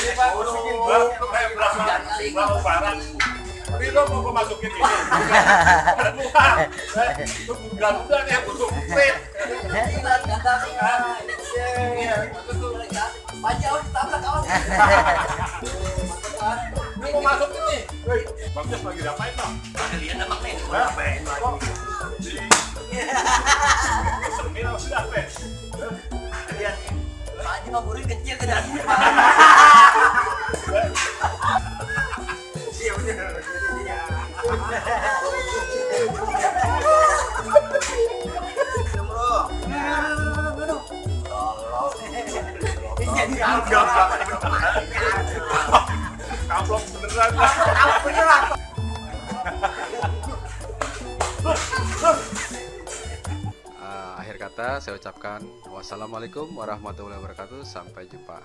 ini Pak, masukin bang, kayak berapa barang. Tapi lo mau masukin ini? Bukan, itu bukan udah nih, butuh fit. Ini mau masukin nih. Bagus lagi ngapain bang? Lihat emang nih, ngapain lagi? Semin apa sudah apa? Lihat, Pak Haji mah murid kecil tidak. Iya bener. Kaplok beneran lah. Akhir kata saya ucapkan wassalamualaikum warahmatullahi wabarakatuh. Sampai jumpa.